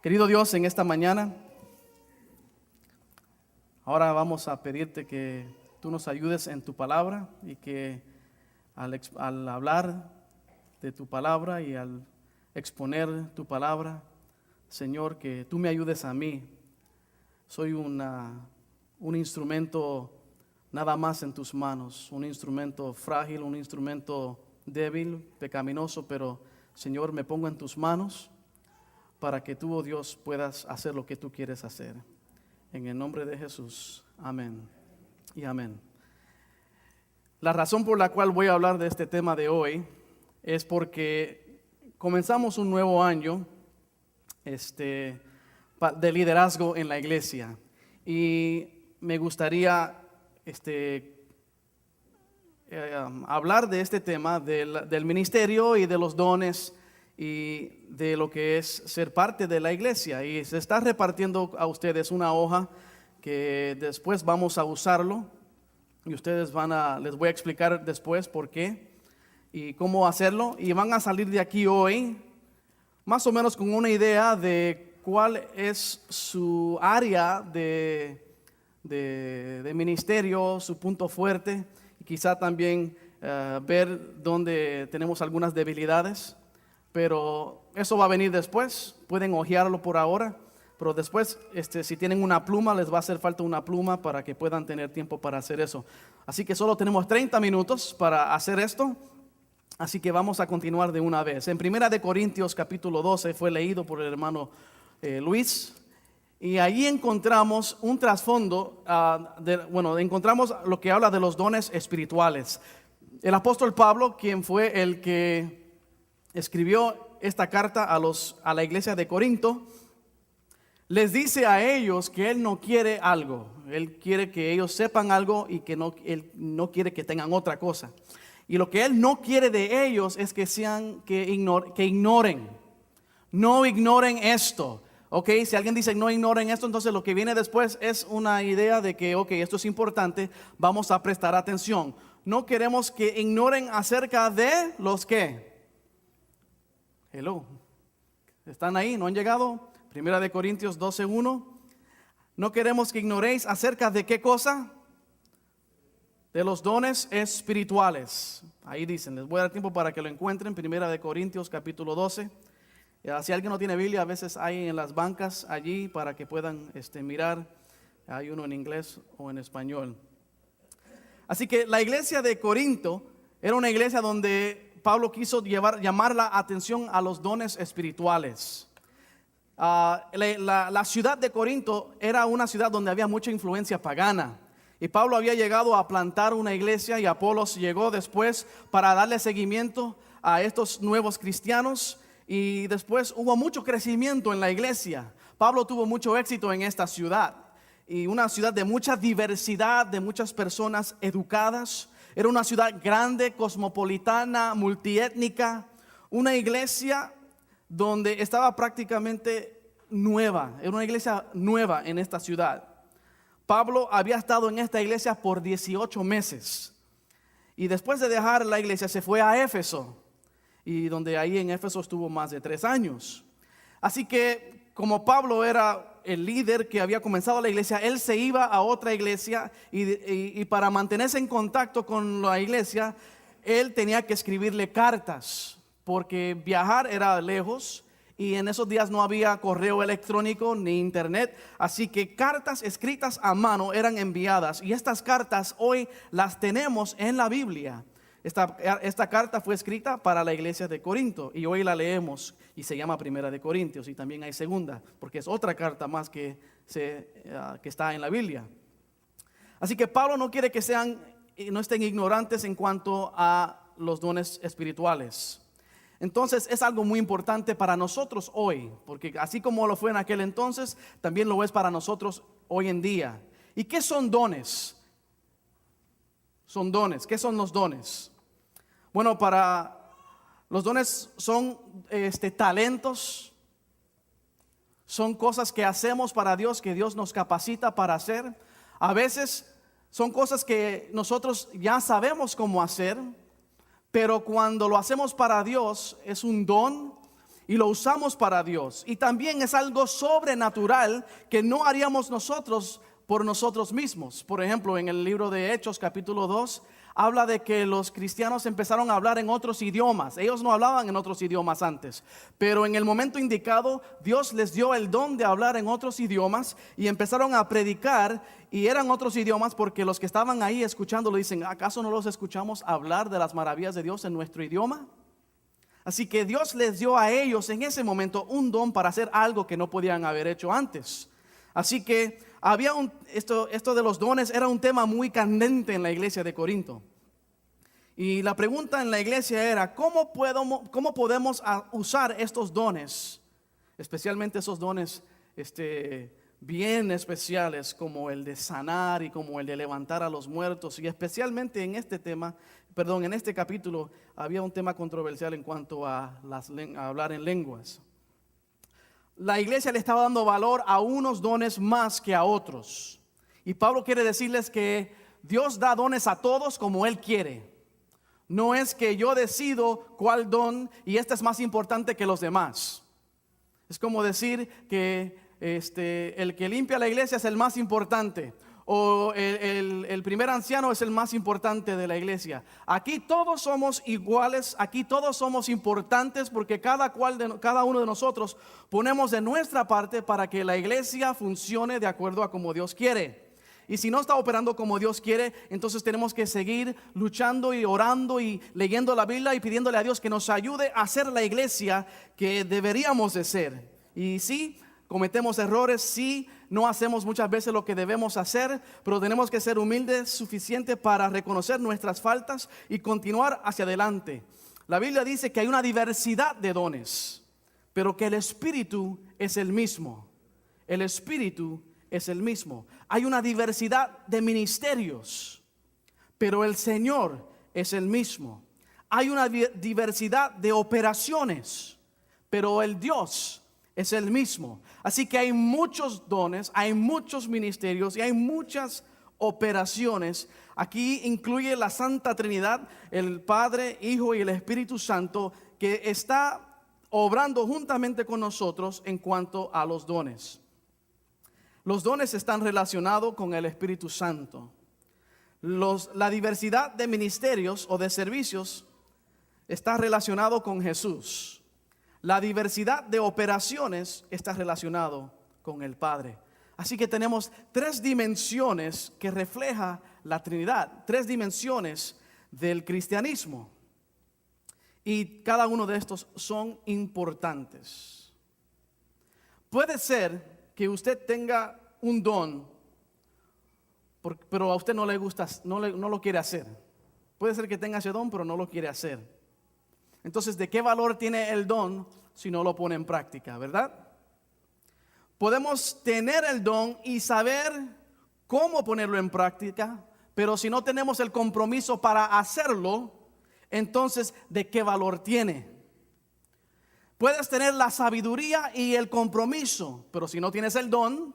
Querido Dios, en esta mañana, ahora vamos a pedirte que tú nos ayudes en tu palabra y que al hablar de tu palabra y al exponer tu palabra, Señor, que tú me ayudes a mí. Soy un instrumento nada más en tus manos, un instrumento frágil, un instrumento débil, pecaminoso, pero Señor, me pongo en tus manos para que tú, oh Dios, puedas hacer lo que tú quieres hacer. En el nombre de Jesús, amén y amén. La razón por la cual voy a hablar de este tema de hoy es porque comenzamos un nuevo año de liderazgo en la iglesia y me gustaría hablar de este tema del ministerio y de los dones y de lo que es ser parte de la iglesia. Y se está repartiendo a ustedes una hoja que después vamos a usarlo y les voy a explicar después por qué y cómo hacerlo, y van a salir de aquí hoy más o menos con una idea de cuál es su área de ministerio, su punto fuerte, y quizá también ver dónde tenemos algunas debilidades, pero eso va a venir después. Pueden hojearlo por ahora, pero después si tienen una pluma, les va a hacer falta una pluma para que puedan tener tiempo para hacer eso. Así que solo tenemos 30 minutos para hacer esto. Así que vamos a continuar de una vez. En 1 Corintios capítulo 12 fue leído por el hermano Luis, y ahí encontramos un trasfondo, encontramos lo que habla de los dones espirituales. El apóstol Pablo, quien fue el que escribió esta carta a la iglesia de Corinto, les dice a ellos que él no quiere algo, él quiere que ellos sepan algo y que él no quiere que tengan otra cosa. Y lo que él no quiere de ellos es que ignoren. No ignoren esto. Ok, si alguien dice no ignoren esto, entonces lo que viene después es una idea de que esto es importante, vamos a prestar atención. No queremos que ignoren acerca de los que. Hello. ¿Están ahí? ¿No han llegado? 1 Corintios 12:1. No queremos que ignoréis acerca de qué cosa. De los dones espirituales. Ahí dicen, les voy a dar tiempo para que lo encuentren. 1 Corintios capítulo 12. Si alguien no tiene Biblia, a veces hay en las bancas allí para que puedan mirar. Hay uno en inglés o en español. Así que la iglesia de Corinto era una iglesia donde Pablo quiso llamar la atención a los dones espirituales. La ciudad de Corinto era una ciudad donde había mucha influencia pagana. Y Pablo había llegado a plantar una iglesia y Apolos llegó después para darle seguimiento a estos nuevos cristianos. Y después hubo mucho crecimiento en la iglesia. Pablo tuvo mucho éxito en esta ciudad. Y una ciudad de mucha diversidad, de muchas personas educadas. Era una ciudad grande, cosmopolitana, multiétnica. Una iglesia donde estaba prácticamente nueva. Era una iglesia nueva en esta ciudad. Pablo había estado en esta iglesia por 18 meses. Y después de dejar la iglesia se fue a Éfeso. Y donde ahí en Éfeso estuvo más de 3 años. Así que como Pablo era el líder que había comenzado la iglesia, él se iba a otra iglesia y para mantenerse en contacto con la iglesia, él tenía que escribirle cartas, porque viajar era lejos y en esos días no había correo electrónico ni internet, así que cartas escritas a mano eran enviadas, y estas cartas hoy las tenemos en la Biblia. Esta carta fue escrita para la iglesia de Corinto y hoy la leemos y se llama 1 Corintios, y también hay segunda porque es otra carta más que está en la Biblia. Así que Pablo no quiere que no estén ignorantes en cuanto a los dones espirituales. Entonces es algo muy importante para nosotros hoy, porque así como lo fue en aquel entonces, también lo es para nosotros hoy en día. ¿Y qué son dones? Son dones. ¿Qué son los dones? Bueno, los dones son talentos, son cosas que hacemos para Dios, que Dios nos capacita para hacer. A veces son cosas que nosotros ya sabemos cómo hacer, pero cuando lo hacemos para Dios es un don y lo usamos para Dios. Y también es algo sobrenatural que no haríamos nosotros por nosotros mismos. Por ejemplo, en el libro de Hechos capítulo 2 habla de que los cristianos empezaron a hablar en otros idiomas. Ellos no hablaban en otros idiomas antes, pero en el momento indicado Dios les dio el don de hablar en otros idiomas y empezaron a predicar, y eran otros idiomas porque los que estaban ahí escuchándolo dicen: ¿acaso no los escuchamos hablar de las maravillas de Dios en nuestro idioma? Así que Dios les dio a ellos en ese momento un don para hacer algo que no podían haber hecho antes. Así que había esto de los dones era un tema muy candente en la iglesia de Corinto. Y la pregunta en la iglesia era: ¿cómo podemos usar estos dones? Especialmente esos dones bien especiales, como el de sanar y como el de levantar a los muertos. Y especialmente en este capítulo había un tema controversial en cuanto a hablar en lenguas. La iglesia le estaba dando valor a unos dones más que a otros. Y Pablo quiere decirles que Dios da dones a todos como Él quiere. No es que yo decido cuál don y este es más importante que los demás. Es como decir que el que limpia la iglesia es el más importante, o el primer anciano es el más importante de la iglesia. Aquí todos somos iguales, aquí todos somos importantes, porque cada uno de nosotros ponemos de nuestra parte para que la iglesia funcione de acuerdo a como Dios quiere. Y si no está operando como Dios quiere, entonces tenemos que seguir luchando y orando y leyendo la Biblia y pidiéndole a Dios que nos ayude a ser la iglesia que deberíamos de ser. Y sí, cometemos errores, sí, no hacemos muchas veces lo que debemos hacer, pero tenemos que ser humildes suficiente para reconocer nuestras faltas y continuar hacia adelante. La Biblia dice que hay una diversidad de dones, pero que el Espíritu es el mismo. El Espíritu es el mismo. Hay una diversidad de ministerios, pero el Señor es el mismo. Hay una diversidad de operaciones, pero el Dios es el mismo. Así que hay muchos dones, hay muchos ministerios y hay muchas operaciones. Aquí incluye la Santa Trinidad, el Padre, Hijo y el Espíritu Santo, que está obrando juntamente con nosotros en cuanto a los dones. Los dones están relacionados con el Espíritu Santo. La diversidad de ministerios o de servicios está relacionado con Jesús. La diversidad de operaciones está relacionado con el Padre. Así que tenemos tres dimensiones que refleja la Trinidad, tres dimensiones del cristianismo. Y cada uno de estos son importantes. Puede ser que usted tenga un don, pero a usted no le gusta, no lo quiere hacer. Puede ser que tenga ese don, pero no lo quiere hacer. Entonces, ¿de qué valor tiene el don si no lo pone en práctica, verdad? Podemos tener el don y saber cómo ponerlo en práctica, pero si no tenemos el compromiso para hacerlo, entonces, ¿de qué valor tiene? Puedes tener la sabiduría y el compromiso, pero si no tienes el don,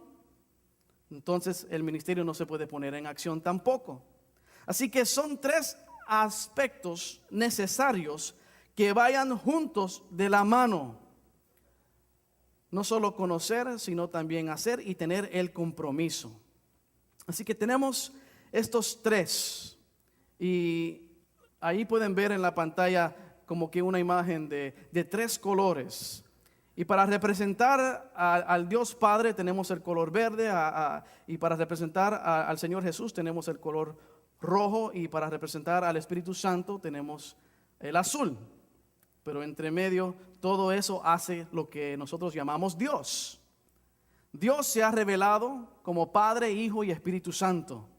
entonces el ministerio no se puede poner en acción tampoco. Así que son tres aspectos necesarios que vayan juntos de la mano. No solo conocer, sino también hacer y tener el compromiso. Así que tenemos estos tres. Y ahí pueden ver en la pantalla como que una imagen de tres colores. Y para representar al Dios Padre tenemos el color verde. Y para representar al Señor Jesús tenemos el color rojo. Y para representar al Espíritu Santo tenemos el azul. Pero entre medio, todo eso hace lo que nosotros llamamos Dios. Dios se ha revelado como Padre, Hijo y Espíritu Santo.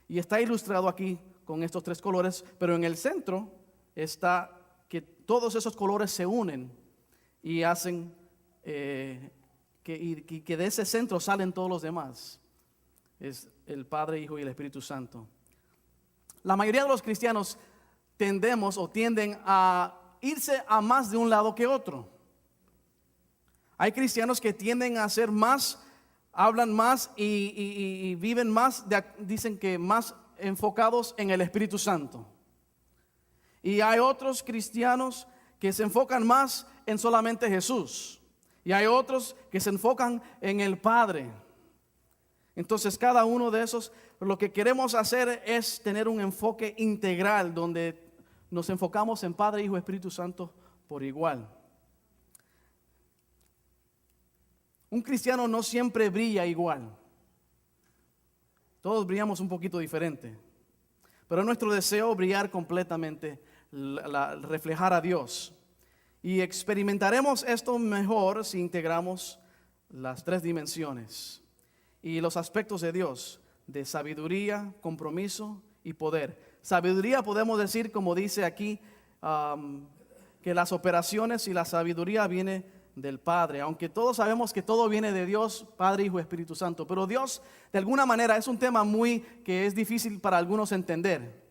Y está ilustrado aquí con estos tres colores, pero en el centro está que todos esos colores se unen y hacen que de ese centro salen todos los demás. Es el Padre, Hijo y el Espíritu Santo. La mayoría de los cristianos tienden a irse a más de un lado que otro. Hay cristianos que tienden a hacer más, hablan más y viven más, dicen que más enfocados en el Espíritu Santo. Y hay otros cristianos que se enfocan más en solamente Jesús. Y hay otros que se enfocan en el Padre. Entonces cada uno de esos, lo que queremos hacer es tener un enfoque integral donde nos enfocamos en Padre, Hijo, Espíritu Santo por igual. Un cristiano no siempre brilla igual. Todos brillamos un poquito diferente. Pero es nuestro deseo brillar completamente, reflejar a Dios. Y experimentaremos esto mejor si integramos las tres dimensiones y los aspectos de Dios, de sabiduría, compromiso y poder. Sabiduría podemos decir, como dice aquí, que las operaciones y la sabiduría viene del Padre, aunque todos sabemos que todo viene de Dios, Padre, Hijo, Espíritu Santo. Pero Dios, de alguna manera, es un tema que es difícil para algunos entender.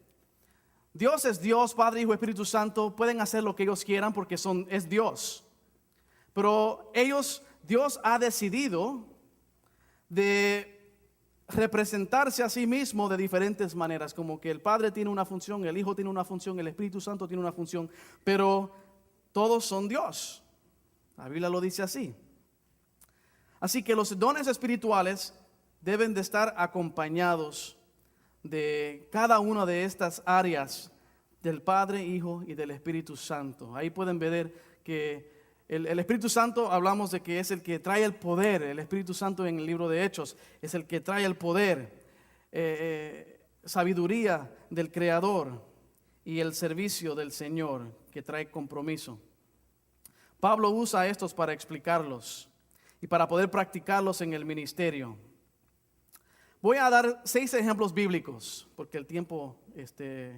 Dios es Dios, Padre, Hijo, Espíritu Santo, pueden hacer lo que ellos quieran porque es Dios. Pero Dios ha decidido de representarse a sí mismo de diferentes maneras, como que el Padre tiene una función, el Hijo tiene una función, el Espíritu Santo tiene una función, pero todos son Dios. La Biblia lo dice así. Así que los dones espirituales deben de estar acompañados de cada una de estas áreas del Padre, Hijo y del Espíritu Santo. Ahí pueden ver que el Espíritu Santo, hablamos de que es el que trae el poder. El Espíritu Santo en el libro de Hechos es el que trae el poder, sabiduría del Creador y el servicio del Señor que trae compromiso. Pablo usa estos para explicarlos y para poder practicarlos en el ministerio. Voy a dar 6 ejemplos bíblicos, porque el tiempo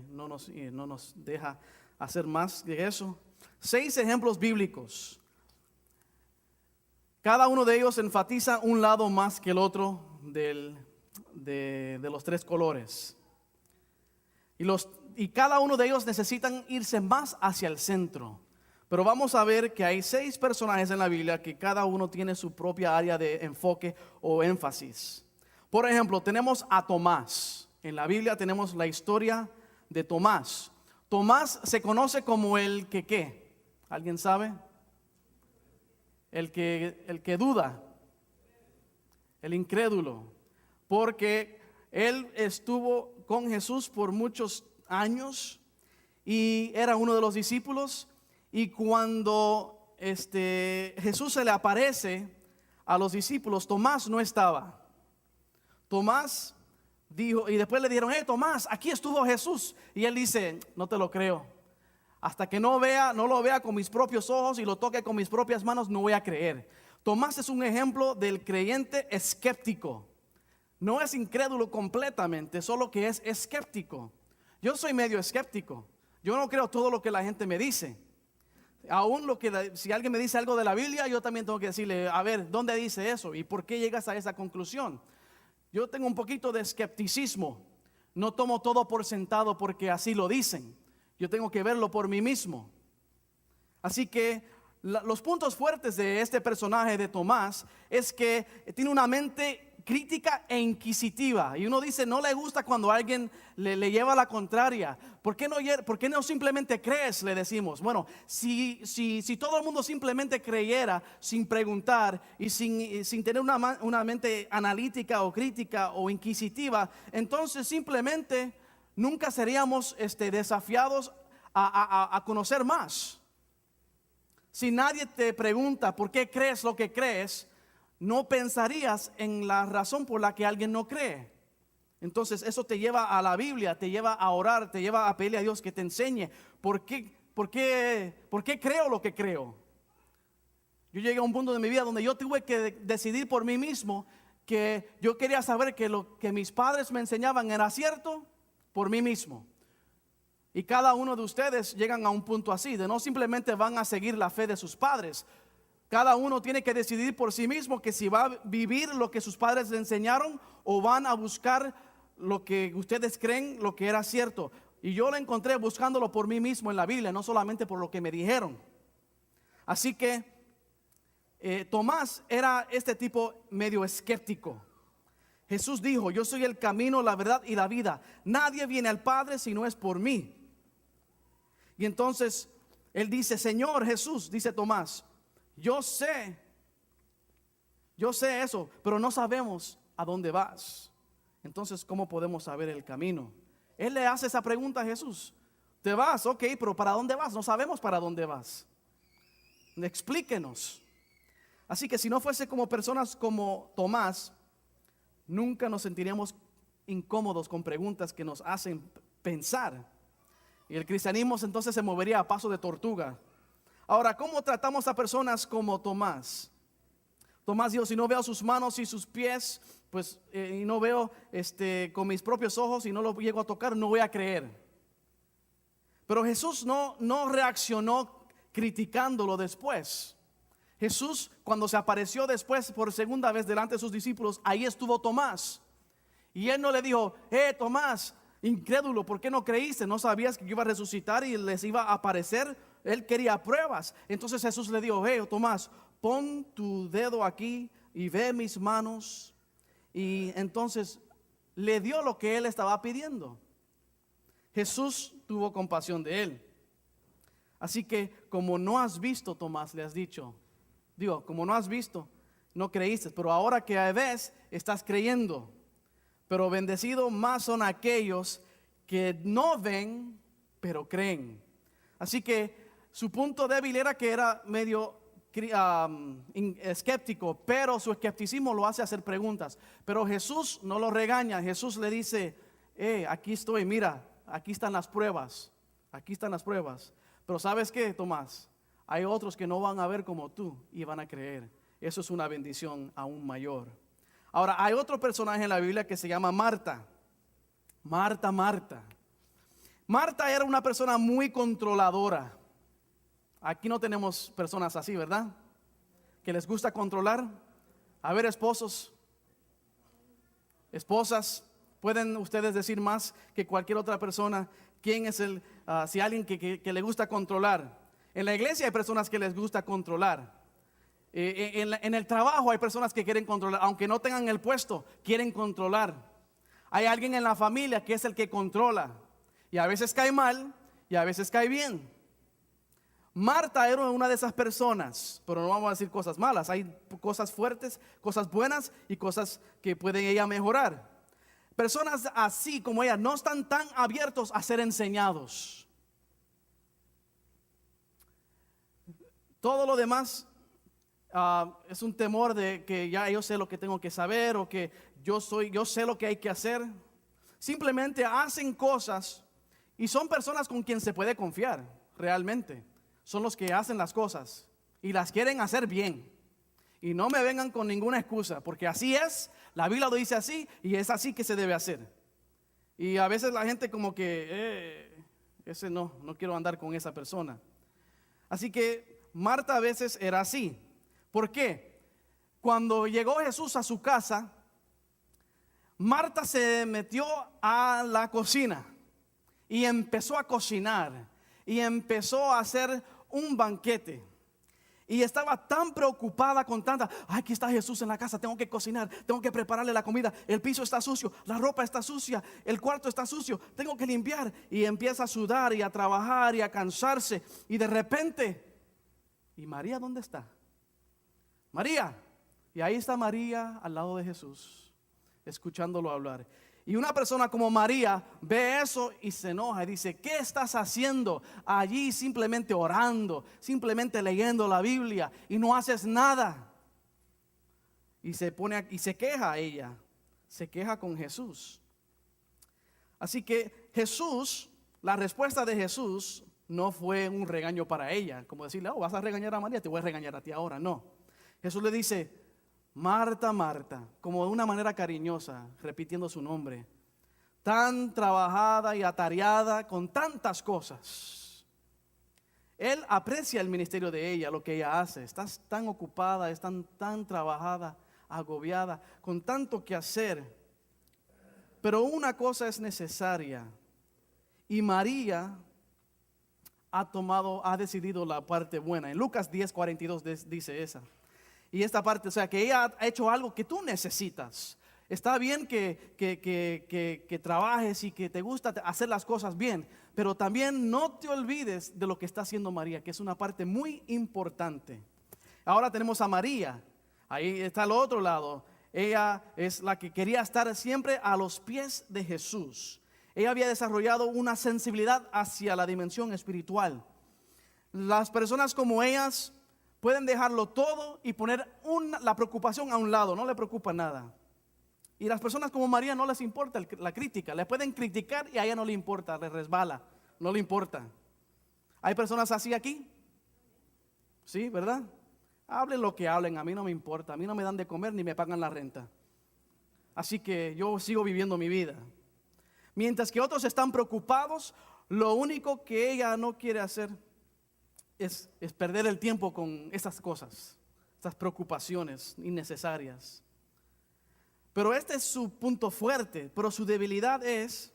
no nos deja hacer más de eso. 6 ejemplos bíblicos. Cada uno de ellos enfatiza un lado más que el otro de los 3 colores. Y cada uno de ellos necesitan irse más hacia el centro. Pero vamos a ver que hay 6 personajes en la Biblia que cada uno tiene su propia área de enfoque o énfasis. Por ejemplo, tenemos a Tomás. En la Biblia tenemos la historia de Tomás. Tomás se conoce como el que ¿qué? ¿Alguien sabe? El que duda, el incrédulo, porque él estuvo con Jesús por muchos años y era uno de los discípulos. Y cuando Jesús se le aparece a los discípulos, Tomás no estaba. Tomás dijo, y después le dijeron: Tomás, aquí estuvo Jesús. Y él dice: no te lo creo. Hasta que no lo vea con mis propios ojos y lo toque con mis propias manos, no voy a creer. Tomás es un ejemplo del creyente escéptico. No es incrédulo completamente, solo que es escéptico. Yo soy medio escéptico. Yo no creo todo lo que la gente me dice. Aún si alguien me dice algo de la Biblia, yo también tengo que decirle: a ver, ¿dónde dice eso? ¿Y por qué llegas a esa conclusión? Yo tengo un poquito de escepticismo. No tomo todo por sentado porque así lo dicen. Yo tengo que verlo por mí mismo. Así que los puntos fuertes de este personaje de Tomás es que tiene una mente crítica e inquisitiva. Y uno dice, no le gusta cuando alguien le lleva la contraria. ¿Por qué no simplemente crees? Le decimos. Bueno, si todo el mundo simplemente creyera sin preguntar y sin tener una mente analítica o crítica o inquisitiva, entonces simplemente nunca seríamos desafiados a conocer más. Si nadie te pregunta por qué crees lo que crees, no pensarías en la razón por la que alguien no cree. Entonces eso te lleva a la Biblia, te lleva a orar, te lleva a pedirle a Dios que te enseñe por qué creo lo que creo. Yo llegué a un punto de mi vida donde yo tuve que decidir por mí mismo que yo quería saber que lo que mis padres me enseñaban era cierto por mí mismo. Y cada uno de ustedes llegan a un punto así, de no simplemente van a seguir la fe de sus padres. Cada uno tiene que decidir por sí mismo que si va a vivir lo que sus padres le enseñaron o van a buscar lo que ustedes creen lo que era cierto. Y yo lo encontré buscándolo por mí mismo en la Biblia, no solamente por lo que me dijeron. Así que Tomás era este tipo medio escéptico. Jesús dijo: yo soy el camino, la verdad y la vida. Nadie viene al Padre si no es por mí. Y entonces Él dice, Señor Jesús, dice Tomás, yo sé eso, pero no sabemos a dónde vas. Entonces, ¿cómo podemos saber el camino? Él le hace esa pregunta a Jesús. ¿Te vas? Ok, pero ¿para dónde vas? No sabemos para dónde vas. Explíquenos. Así que si no fuese como personas como Tomás, nunca nos sentiríamos incómodos con preguntas que nos hacen pensar. Y el cristianismo entonces se movería a paso de tortuga. Ahora, ¿cómo tratamos a personas como Tomás? Tomás dijo, si no veo sus manos y sus pies, pues y no veo con mis propios ojos y no lo llego a tocar, no voy a creer. Pero Jesús no reaccionó criticándolo después. Jesús, cuando se apareció después por segunda vez delante de sus discípulos, ahí estuvo Tomás. Y él no le dijo, Tomás, incrédulo, ¿por qué no creíste? ¿No sabías que yo iba a resucitar y les iba a aparecer? Él quería pruebas. Entonces Jesús le dijo, Tomás, pon tu dedo aquí y ve mis manos. Y entonces le dio lo que él estaba pidiendo. Jesús tuvo compasión de él. Así que como no has visto, Tomás, le has dicho, como no has visto, no creíste, pero ahora que ves, estás creyendo. Pero bendecidos más son aquellos que no ven, pero creen. Así que su punto débil era que era medio escéptico, pero su escepticismo lo hace hacer preguntas. Pero Jesús no lo regaña. Jesús le dice, aquí estoy, mira, aquí están las pruebas. Aquí están las pruebas. Pero ¿sabes qué, Tomás? Hay otros que no van a ver como tú y van a creer. Eso es una bendición aún mayor. Ahora, hay otro personaje en la Biblia que se llama Marta. Marta. Marta era una persona muy controladora. Aquí no tenemos personas así, ¿verdad? Que les gusta controlar. A ver, esposos, esposas, ¿pueden ustedes decir más que cualquier otra persona quién es si alguien que le gusta controlar? En la iglesia hay personas que les gusta controlar. En el trabajo hay personas que quieren controlar, aunque no tengan el puesto, quieren controlar. Hay alguien en la familia que es el que controla, y a veces cae mal y a veces cae bien. Marta era una de esas personas, pero no vamos a decir cosas malas. Hay cosas fuertes, cosas buenas y cosas que pueden ella mejorar. Personas así como ella no están tan abiertos a ser enseñados. Todo lo demás es un temor de que ya yo sé lo que tengo que saber, o que yo sé lo que hay que hacer. Simplemente hacen cosas y son personas con quien se puede confiar realmente. Son los que hacen las cosas y las quieren hacer bien. Y no me vengan con ninguna excusa, porque así es, la Biblia lo dice así y es así que se debe hacer. Y a veces la gente como que, no quiero andar con esa persona. Así que Marta a veces era así. ¿Por qué? Cuando llegó Jesús a su casa, Marta se metió a la cocina y empezó a cocinar y empezó a hacer un banquete. Y estaba tan preocupada con aquí está Jesús en la casa, tengo que cocinar, tengo que prepararle la comida, el piso está sucio, la ropa está sucia, el cuarto está sucio, tengo que limpiar. Y empieza a sudar y a trabajar y a cansarse. Y de repente, ¿y María dónde está? María. Y ahí está María al lado de Jesús, escuchándolo hablar. Y una persona como María ve eso y se enoja y dice, ¿qué estás haciendo allí simplemente orando, simplemente leyendo la Biblia y no haces nada? Y se queja a ella, se queja con Jesús. Así que la respuesta de Jesús no fue un regaño para ella, como decirle, vas a regañar a María, te voy a regañar a ti ahora. No, Jesús le dice, Marta, Marta, como de una manera cariñosa, repitiendo su nombre, tan trabajada y atareada con tantas cosas. Él aprecia el ministerio de ella, lo que ella hace. Estás tan ocupada, estás tan trabajada, agobiada, con tanto que hacer. Pero una cosa es necesaria, y María ha decidido la parte buena. En Lucas 10:42 dice esa. Y esta parte, o sea, que ella ha hecho algo que tú necesitas. Está bien que trabajes y que te gusta hacer las cosas bien, pero también no te olvides de lo que está haciendo María, que es una parte muy importante. Ahora tenemos a María, ahí está al otro lado. Ella es la que quería estar siempre a los pies de Jesús. Ella había desarrollado una sensibilidad hacia la dimensión espiritual. Las personas como ellas pueden dejarlo todo y poner la preocupación a un lado, no le preocupa nada. Y las personas como María no les importa la crítica, le pueden criticar y a ella no le importa, le resbala, no le importa. ¿Hay personas así aquí? Sí, ¿verdad? Hablen lo que hablen, a mí no me importa, a mí no me dan de comer ni me pagan la renta. Así que yo sigo viviendo mi vida. Mientras que otros están preocupados, lo único que ella no quiere hacer es perder el tiempo con esas cosas, esas preocupaciones innecesarias. Pero este es su punto fuerte, pero su debilidad es,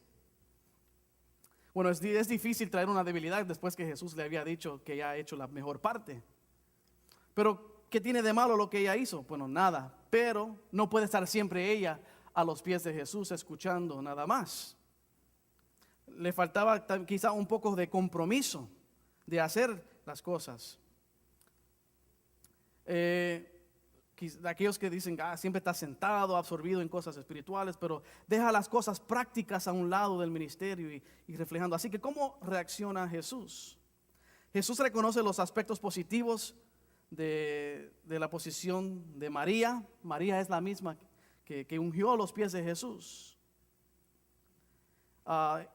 bueno, es difícil traer una debilidad después que Jesús le había dicho que ya ha hecho la mejor parte. Pero, ¿qué tiene de malo lo que ella hizo? Bueno, nada, pero no puede estar siempre ella a los pies de Jesús escuchando nada más. Le faltaba quizá un poco de compromiso de hacer las cosas. Aquellos que dicen, siempre está sentado, absorbido en cosas espirituales, pero deja las cosas prácticas a un lado del ministerio y reflejando. Así que, ¿cómo reacciona Jesús? Jesús reconoce los aspectos positivos de la posición de María. María es la misma que ungió a los pies de Jesús.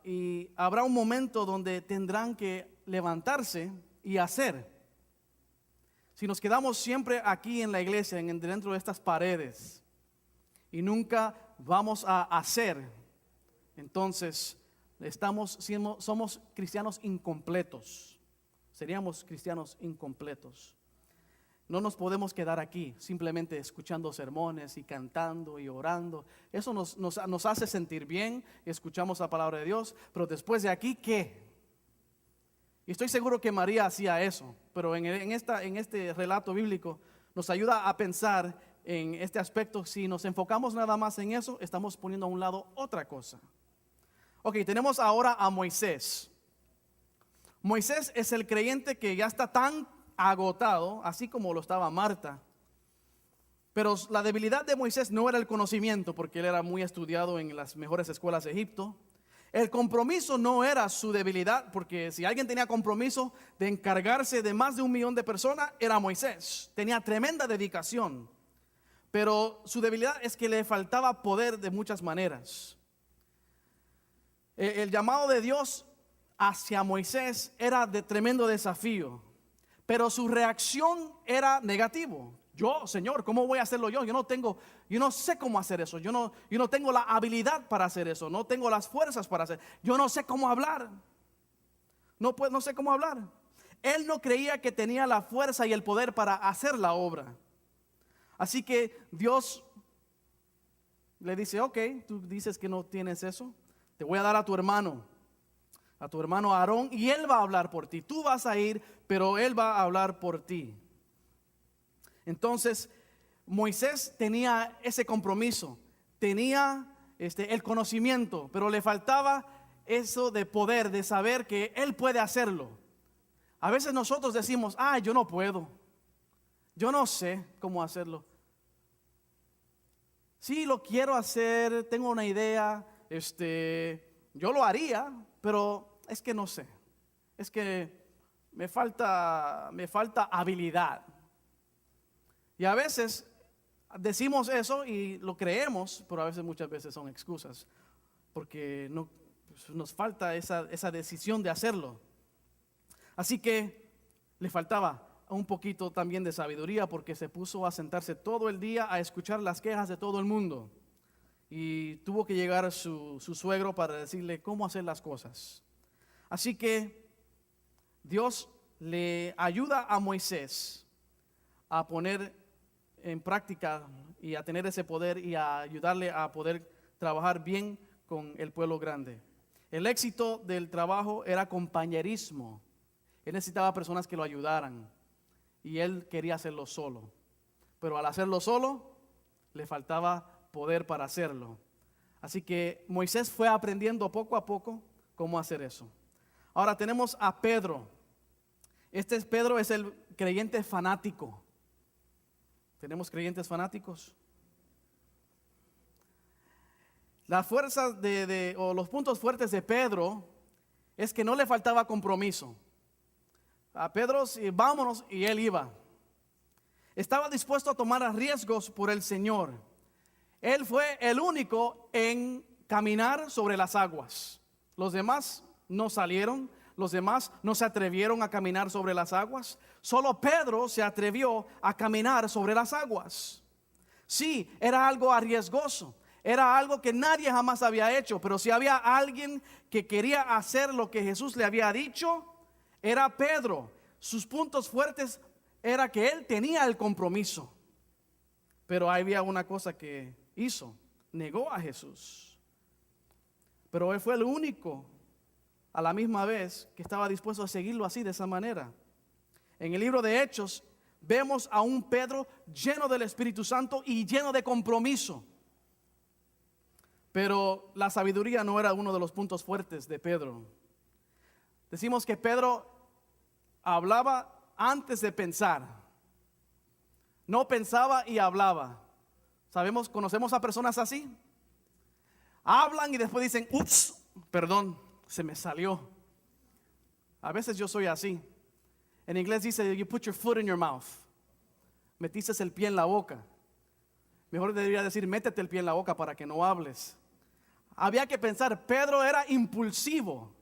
Y habrá un momento donde tendrán que levantarse y hacer. Si nos quedamos siempre aquí en la iglesia, dentro de estas paredes, y nunca vamos a hacer, entonces somos cristianos incompletos. Seríamos cristianos incompletos. No nos podemos quedar aquí simplemente escuchando sermones y cantando y orando. Eso nos hace sentir bien, escuchamos la palabra de Dios, pero después de aquí, ¿qué? Y estoy seguro que María hacía eso, pero en este relato bíblico nos ayuda a pensar en este aspecto. Si nos enfocamos nada más en eso, estamos poniendo a un lado otra cosa. Ok, tenemos ahora a Moisés. Moisés es el creyente que ya está tan agotado, así como lo estaba Marta. Pero la debilidad de Moisés no era el conocimiento, porque él era muy estudiado en las mejores escuelas de Egipto. El compromiso no era su debilidad, porque si alguien tenía compromiso de encargarse de más de 1 millón de personas, era Moisés. Tenía tremenda dedicación, pero su debilidad es que le faltaba poder de muchas maneras. El llamado de Dios hacia Moisés era de tremendo desafío, pero su reacción era negativo. Yo, Señor, ¿cómo voy a hacerlo yo? Yo no sé cómo hacer eso. Yo no tengo la habilidad para hacer eso. No tengo las fuerzas para hacer. Yo no sé cómo hablar. No sé cómo hablar. Él no creía que tenía la fuerza y el poder para hacer la obra. Así que Dios le dice, ok, tú dices que no tienes eso. Te voy a dar a tu hermano Aarón, y él va a hablar por ti. Tú vas a ir, pero él va a hablar por ti. Entonces, Moisés tenía ese compromiso, tenía el conocimiento, pero le faltaba eso de poder, de saber que él puede hacerlo. A veces nosotros decimos, yo no puedo, yo no sé cómo hacerlo. Sí, lo quiero hacer, tengo una idea, yo lo haría, pero es que no sé, es que me falta habilidad. Y a veces decimos eso y lo creemos, pero a veces muchas veces son excusas, porque nos falta esa decisión de hacerlo. Así que le faltaba un poquito también de sabiduría, porque se puso a sentarse todo el día a escuchar las quejas de todo el mundo. Y tuvo que llegar su suegro para decirle cómo hacer las cosas. Así que Dios le ayuda a Moisés a poner en práctica y a tener ese poder y a ayudarle a poder trabajar bien con el pueblo grande. El éxito del trabajo era compañerismo. Él necesitaba personas que lo ayudaran y él quería hacerlo solo. Pero al hacerlo solo, le faltaba poder para hacerlo. Así que Moisés fue aprendiendo poco a poco cómo hacer eso. Ahora tenemos a Pedro. Pedro es el creyente fanático. ¿Tenemos creyentes fanáticos? La fuerza o los puntos fuertes de Pedro es que no le faltaba compromiso. A Pedro, vámonos, y él iba. Estaba dispuesto a tomar riesgos por el Señor. Él fue el único en caminar sobre las aguas. Los demás no salieron, los demás no se atrevieron a caminar sobre las aguas. Solo Pedro se atrevió a caminar sobre las aguas. Sí, era algo arriesgoso. Era algo que nadie jamás había hecho, pero si había alguien que quería hacer lo que Jesús le había dicho, era Pedro. Sus puntos fuertes era que él tenía el compromiso. Pero había una cosa que hizo: negó a Jesús. Pero él fue el único a la misma vez que estaba dispuesto a seguirlo así, de esa manera. En el libro de Hechos vemos a un Pedro lleno del Espíritu Santo y lleno de compromiso. Pero la sabiduría no era uno de los puntos fuertes de Pedro. Decimos que Pedro hablaba antes de pensar. No pensaba y hablaba. Conocemos a personas así. Hablan y después dicen, ups, perdón, se me salió. A veces yo soy así. En inglés dice, you put your foot in your mouth. Metiste el pie en la boca. Mejor debería decir, métete el pie en la boca para que no hables. Había que pensar. Pedro era impulsivo.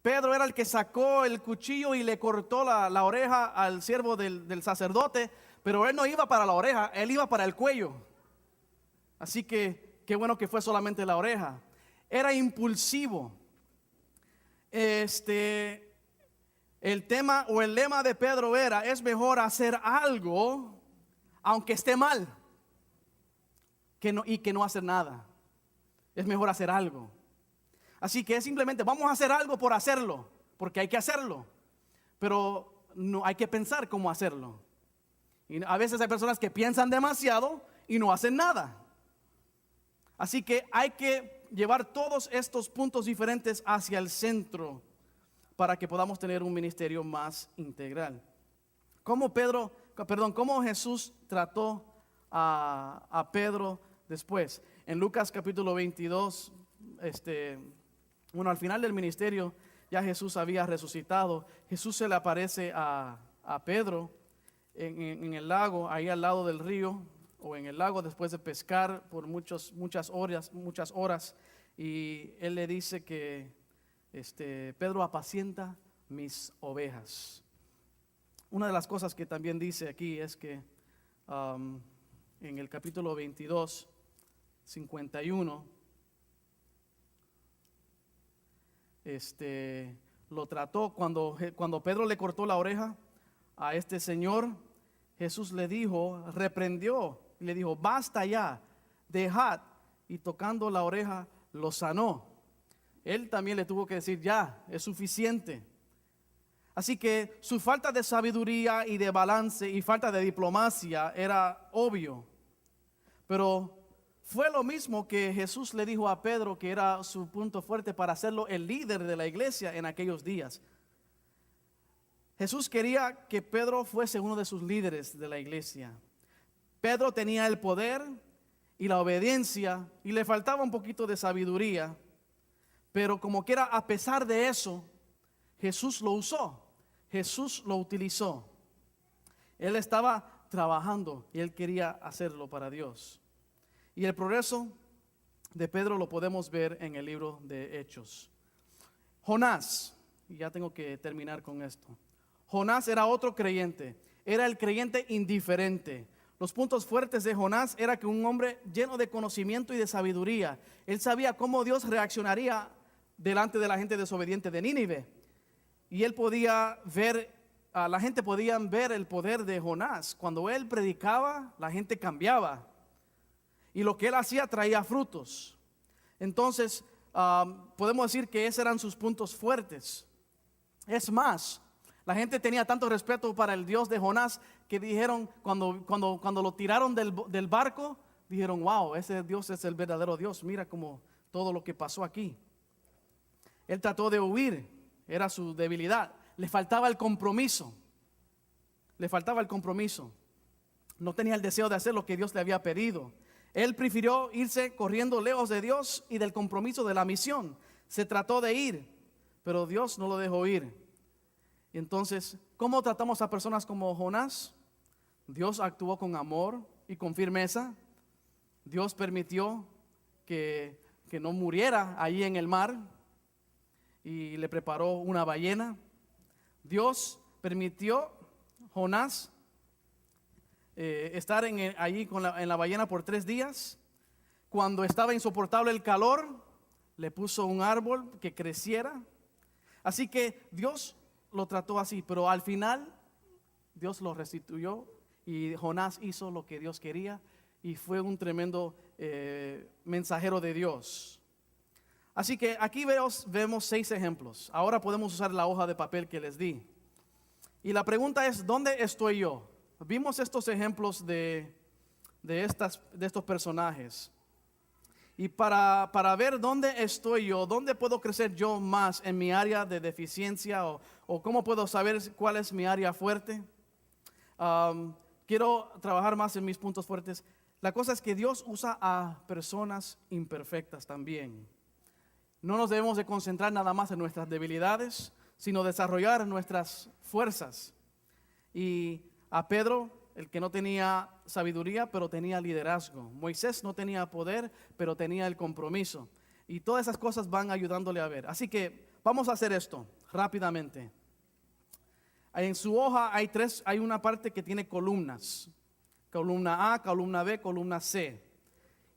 Pedro era el que sacó el cuchillo y le cortó la oreja al siervo del sacerdote, pero él no iba para la oreja, él iba para el cuello. Así que qué bueno que fue solamente la oreja. Era impulsivo. El tema o el lema de Pedro era: es mejor hacer algo aunque esté mal y que no hacer nada. Es mejor hacer algo. Así que es simplemente vamos a hacer algo por hacerlo, porque hay que hacerlo, pero no hay que pensar cómo hacerlo. Y a veces hay personas que piensan demasiado y no hacen nada. Así que hay que llevar todos estos puntos diferentes hacia el centro para que podamos tener un ministerio más integral. ¿Cómo Jesús trató a Pedro después? En Lucas capítulo 22, al final del ministerio ya Jesús había resucitado. Jesús se le aparece a Pedro en el lago, ahí al lado del río, o en el lago, después de pescar por muchas horas, y él le dice que Pedro, apacienta mis ovejas. Una de las cosas que también dice aquí es que en el capítulo 22, 51, lo trató cuando Pedro le cortó la oreja a este señor. Jesús reprendió y le dijo: basta ya, dejad, y tocando la oreja lo sanó. Él también le tuvo que decir: ya, es suficiente. Así que su falta de sabiduría y de balance y falta de diplomacia era obvio. Pero fue lo mismo que Jesús le dijo a Pedro, que era su punto fuerte para hacerlo el líder de la iglesia en aquellos días. Jesús quería que Pedro fuese uno de sus líderes de la iglesia. Pedro tenía el poder y la obediencia y le faltaba un poquito de sabiduría, pero como quiera, a pesar de eso, Jesús lo usó, Jesús lo utilizó. Él estaba trabajando y él quería hacerlo para Dios. Y el progreso de Pedro lo podemos ver en el libro de Hechos. Jonás, y ya tengo que terminar con esto. Jonás era otro creyente, era el creyente indiferente. Los puntos fuertes de Jonás era que un hombre lleno de conocimiento y de sabiduría. Él sabía cómo Dios reaccionaría delante de la gente desobediente de Nínive. Y él podía ver, la gente podía ver el poder de Jonás. Cuando él predicaba, la gente cambiaba. Y lo que él hacía traía frutos. Entonces, podemos decir que esos eran sus puntos fuertes. Es más, la gente tenía tanto respeto para el Dios de Jonás que dijeron, cuando lo tiraron del barco, dijeron, wow, ese Dios es el verdadero Dios, mira como todo lo que pasó aquí. Él trató de huir, era su debilidad, le faltaba el compromiso, no tenía el deseo de hacer lo que Dios le había pedido. Él prefirió irse corriendo lejos de Dios y del compromiso de la misión. Se trató de ir, pero Dios no lo dejó ir. Y entonces, ¿cómo tratamos a personas como Jonás? Dios actuó con amor y con firmeza. Dios permitió que no muriera allí en el mar y le preparó una ballena. Dios permitió Jonás estar allí en la ballena por 3 días. Cuando estaba insoportable el calor, le puso un árbol que creciera. Así que Dios lo trató así, pero al final Dios lo restituyó y Jonás hizo lo que Dios quería y fue un tremendo mensajero de Dios. Así que aquí vemos 6 ejemplos. Ahora podemos usar la hoja de papel que les di. Y la pregunta es, ¿dónde estoy yo? Vimos estos ejemplos de estos personajes. Y para ver dónde estoy yo, dónde puedo crecer yo más en mi área de deficiencia o cómo puedo saber cuál es mi área fuerte. Quiero trabajar más en mis puntos fuertes. La cosa es que Dios usa a personas imperfectas también. No nos debemos de concentrar nada más en nuestras debilidades, sino desarrollar nuestras fuerzas. Y a Pedro, el que no tenía sabiduría, pero tenía liderazgo. Moisés no tenía poder, pero tenía el compromiso. Y todas esas cosas van ayudándole a ver. Así que vamos a hacer esto rápidamente. En su hoja hay una parte que tiene columnas. Columna A, columna B, columna C.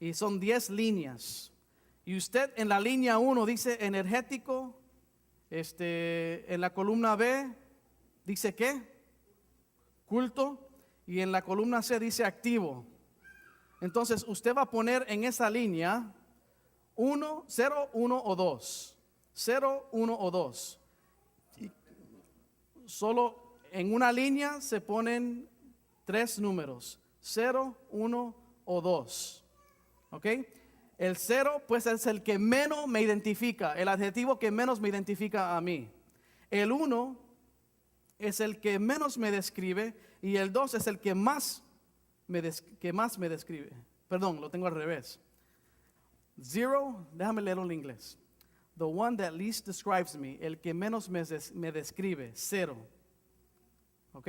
Y son 10 líneas. Y usted en la línea 1 dice energético. En la columna B dice ¿qué? Culto. Y en la columna C dice activo. Entonces usted va a poner en esa línea 1, 0, 1 o 2. 0, 1 o 2. Y solo en una línea se ponen 3 números. 0, 1 o 2. ¿Ok? El 0 pues es el que menos me identifica. El adjetivo que menos me identifica a mí. El 1 es el que menos me describe. Y el 2 es el que más me describe. Perdón, lo tengo al revés. 0, déjame leerlo en inglés. The one that least describes me, el que menos me describe, 0. ¿Ok?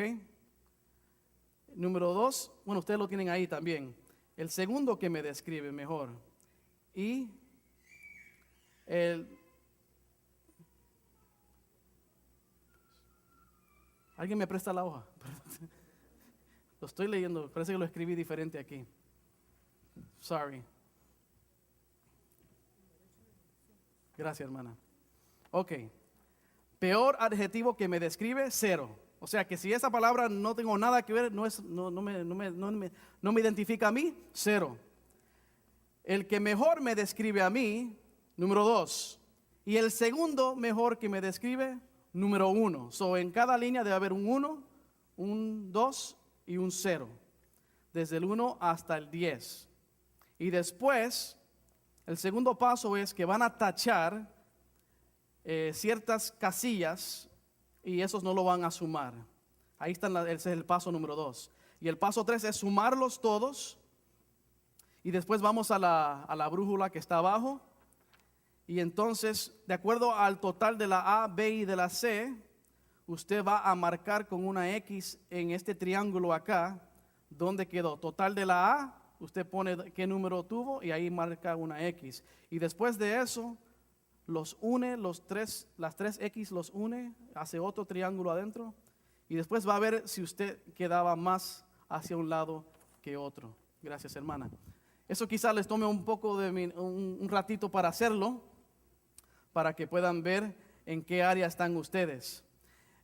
Número 2, bueno, ustedes lo tienen ahí también. El segundo que me describe mejor. Y ¿alguien me presta la hoja? Lo estoy leyendo, parece que lo escribí diferente aquí. Sorry. Gracias, hermana. Ok. Peor adjetivo que me describe, 0. O sea que si esa palabra no tengo nada que ver, no me identifica a mí, 0. El que mejor me describe a mí, número 2. Y el segundo mejor que me describe, número 1. So en cada línea debe haber un 1, un 2 y un 0, desde el 1 hasta el 10. Y después, el segundo paso es que van a tachar ciertas casillas y esos no lo van a sumar. Ahí está, ese es el paso número 2. Y el paso 3 es sumarlos todos. Y después vamos a la brújula que está abajo. Y entonces, de acuerdo al total de la A, B y de la C, usted va a marcar con una X en este triángulo acá, donde quedó. Total de la A, usted pone qué número tuvo y ahí marca una X. Y después de eso, los une, las 3 X los une, hace otro triángulo adentro. Y después va a ver si usted quedaba más hacia un lado que otro. Gracias, hermana. Eso quizás les tome un poco de un ratito para hacerlo, para que puedan ver en qué área están ustedes.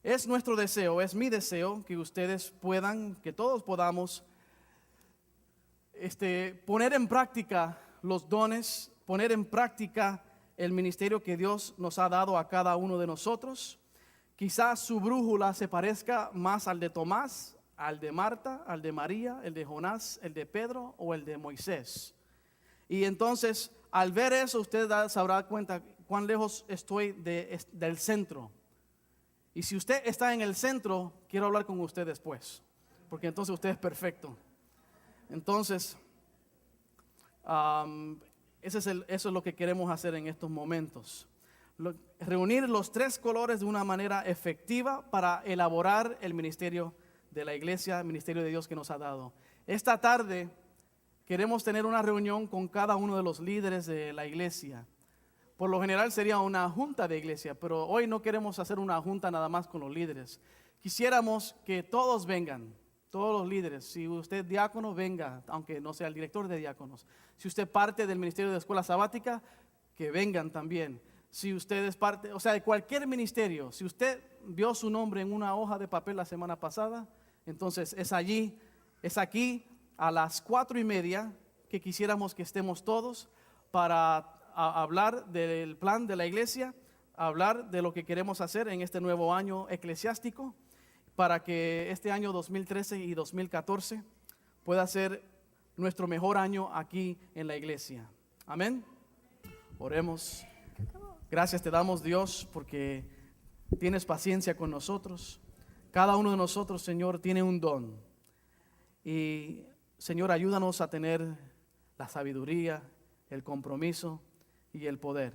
Es nuestro deseo, es mi deseo que ustedes puedan, que todos podamos poner en práctica los dones, poner en práctica el ministerio que Dios nos ha dado a cada uno de nosotros. Quizás su brújula se parezca más al de Tomás, ¿Al de Marta, al de María, el de Jonás, el de Pedro o el de Moisés? Y entonces, al ver eso, usted se habrá cuenta cuán lejos estoy del centro. Y si usted está en el centro, quiero hablar con usted después, porque entonces usted es perfecto. Entonces, eso es lo que queremos hacer en estos momentos. Reunir los tres colores de una manera efectiva para elaborar el ministerio de la iglesia, el ministerio de Dios que nos ha dado. Esta tarde queremos tener una reunión con cada uno de los líderes de la iglesia. Por lo general sería una junta de iglesia, pero hoy no queremos hacer una junta nada más con los líderes. Quisiéramos que todos vengan, todos los líderes. Si usted es diácono, venga, aunque no sea el director de diáconos. Si usted parte del ministerio de escuela sabática, que vengan también. Si usted es parte, o sea, de cualquier ministerio, si usted vio su nombre en una hoja de papel la semana pasada, entonces es aquí a las 4:30 que quisiéramos que estemos todos para hablar del plan de la iglesia, hablar de lo que queremos hacer en este nuevo año eclesiástico, para que este año 2013 y 2014 pueda ser nuestro mejor año aquí en la iglesia. Amén. Oremos. Gracias te damos, Dios, porque tienes paciencia con nosotros. Cada uno de nosotros, Señor, tiene un don. Y, Señor, ayúdanos a tener la sabiduría, el compromiso y el poder.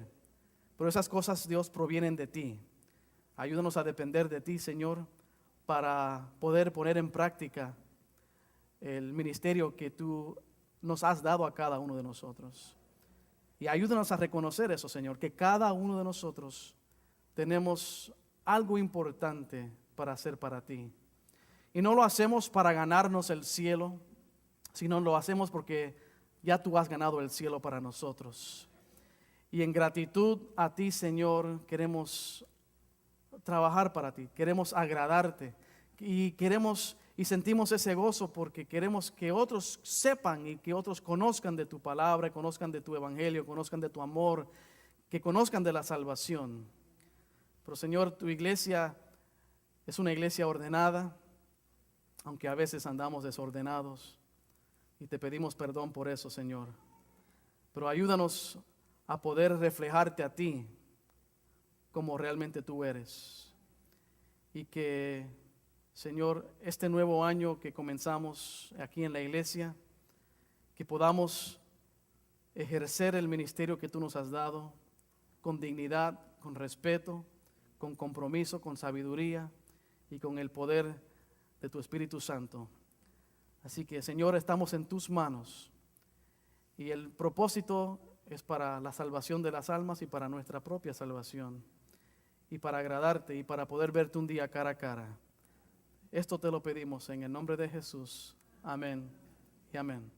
Pero esas cosas, Dios, provienen de ti. Ayúdanos a depender de ti, Señor, para poder poner en práctica el ministerio que tú nos has dado a cada uno de nosotros. Y ayúdanos a reconocer eso, Señor, que cada uno de nosotros tenemos algo importante para hacer para ti. Y no lo hacemos para ganarnos el cielo, sino lo hacemos porque ya tú has ganado el cielo para nosotros. Y en gratitud a ti, Señor, queremos trabajar para ti, queremos agradarte y sentimos ese gozo porque queremos que otros sepan y que otros conozcan de tu palabra, conozcan de tu evangelio, conozcan de tu amor, que conozcan de la salvación. Pero, Señor, tu iglesia es una iglesia ordenada, aunque a veces andamos desordenados, y te pedimos perdón por eso, Señor. Pero ayúdanos a poder reflejarte a ti como realmente tú eres. Y que, Señor, este nuevo año que comenzamos aquí en la iglesia, que podamos ejercer el ministerio que tú nos has dado con dignidad, con respeto, con compromiso, con sabiduría y con el poder de tu Espíritu Santo. Así que, Señor, estamos en tus manos y el propósito es para la salvación de las almas y para nuestra propia salvación y para agradarte y para poder verte un día cara a cara. Esto te lo pedimos en el nombre de Jesús. Amén y amén.